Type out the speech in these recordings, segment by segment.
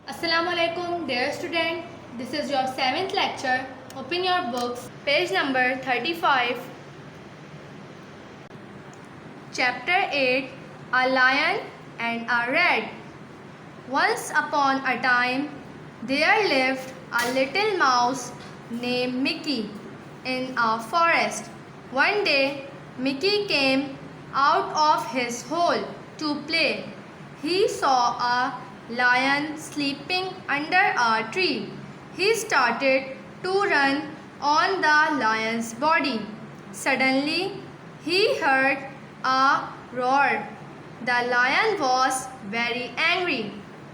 Assalamu alaikum, dear student. This is your 7th lecture. Open your books, page number 35, chapter 8, A Lion and a Rat. Once upon a time, there lived a little mouse named Mickey in a forest. One day, Mickey came out of his hole to play. He saw a lion sleeping under a tree. He started to run on the lion's body. Suddenly, he heard a roar. The lion was very angry.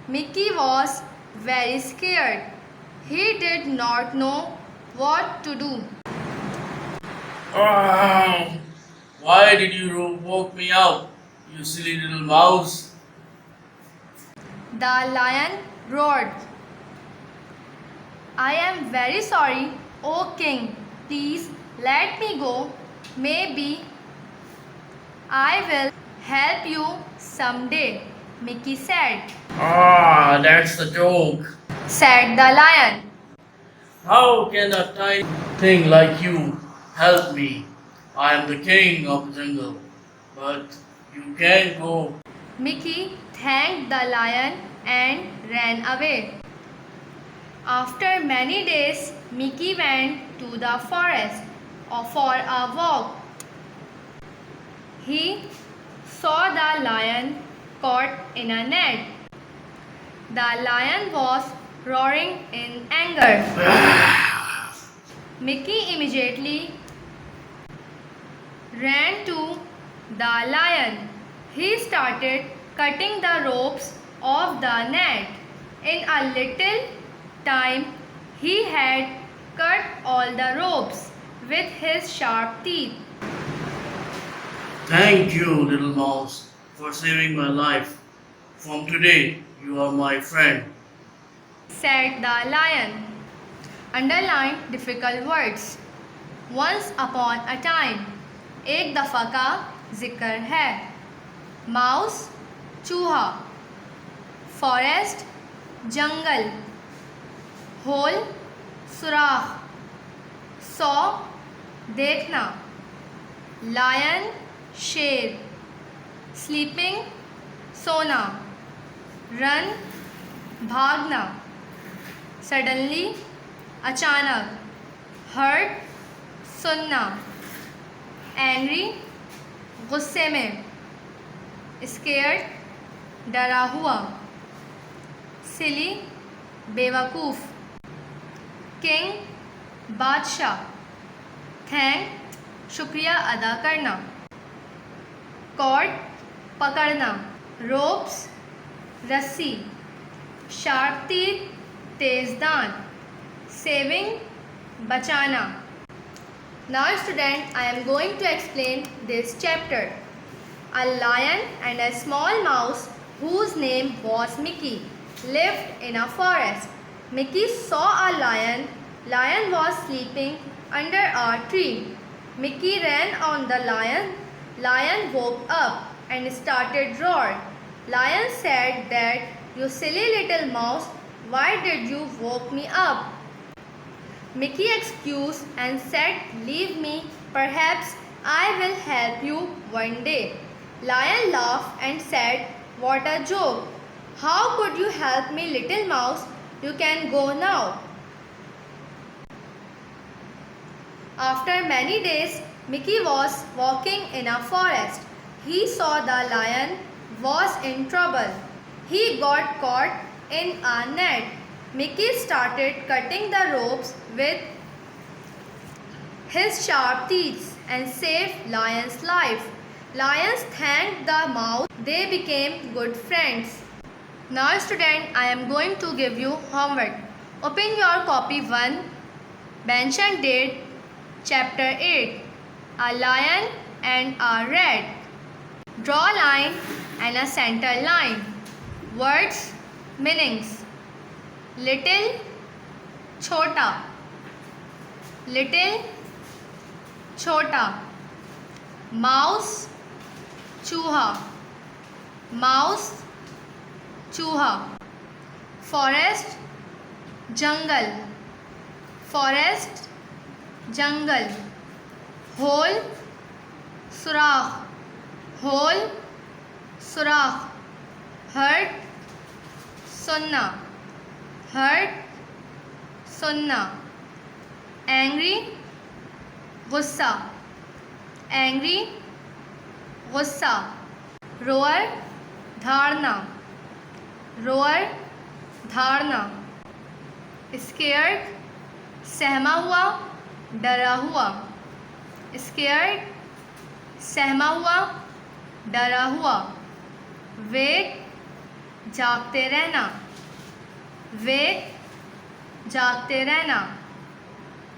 Mickey was very scared. He did not know what to do. Ah, why did you woke me up, you silly little mouse? The lion roared. I am very sorry, O king. Please let me go. Maybe I will help you someday, Mickey said. Ah, that's the joke. Said the lion. How can a tiny thing like you help me? I am the king of the jungle, but you can't go. Mickey thanked the lion and ran away. After many days, Mickey went to the forest for a walk. He saw the lion caught in a net. The lion was roaring in anger. Mickey immediately ran to the lion. He started cutting the ropes of the net. In a little time, he had cut all the ropes with his sharp teeth. Thank you, little mouse, for saving my life. From today, you are my friend. Said the lion. Underline difficult words. Once upon a time. एक दफ़ा का जिक्र है. Mouse चूहा. Forest जंगल. Hole सुराख. सौ देखना. लायन शेर. स्लीपिंग सोना. रन भागना. सडनली अचानक. हर्ट सुनना. एंग्री गुस्से में. स्केयर्ड डरा हुआ. सिली बेवकूफ़. किंग बादशाह. थैंक शुक्रिया अदा करना. कॉर्ड पकड़ना. रोप्स रस्सी. शार्प टीथ तेज दांत. सेविंग बचाना. Now student, I am going to explain this chapter. A lion and a small mouse whose name was Mickey lived in a forest. Mickey saw a lion. Lion was sleeping under a tree. Mickey ran on the lion. Lion woke up and started roar. Lion said that, "You silly little mouse, why did you woke me up?" Mickey excused and said, "Leave me, perhaps I will help you one day." Lion laughed and said, "What a joke! How could you help me, little mouse? You can go now." After many days, Mickey was walking in a forest. He saw the lion was in trouble. He got caught in a net. Mickey started cutting the ropes with his sharp teeth and saved Lion's life. Lions thanked the mouse. They became good friends. Now student, I am going to give you homework. Open your copy 1, mention date, chapter 8, A Lion and a Rat. Draw a line and a center line. Words, meanings. Little, छोटा. Little, छोटा. Mouse, चूहा. Mouse, चूहा. Forest जंगल, forest जंगल. Hole सुराख, hole सुराख. Heard सुनना, heard सुनना. एंग्री गुस्सा, एंग्री गुस्सा. रोअर धारना, रोअर धारना. स्केयर्ड सहमा हुआ, डरा हुआ. स्केयर्ड सहमा हुआ, डरा हुआ. वेक जागते रहना, वेक जागते रहना.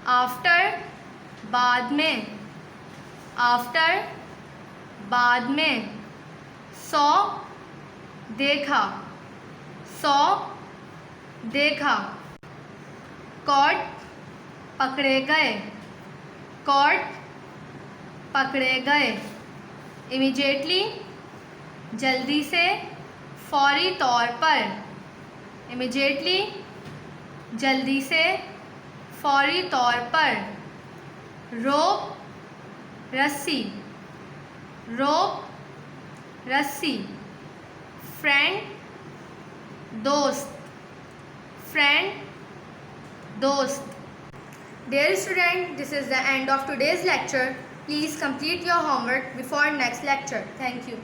आफ्टर बाद में, आफ्टर बाद में. सौ देखा, सौ देखा. कॉट पकड़े गए, कॉट पकड़े गए. इमीडिएटली जल्दी से, फौरी तौर पर. इमीडिएटली जल्दी से, फौरी तौर पर. रोप रस्सी, रोप रस्सी. फ्रेंड दोस्त, फ्रेंड दोस्त. Dear student, this is the end of today's lecture. Please complete your homework before next lecture. Thank you.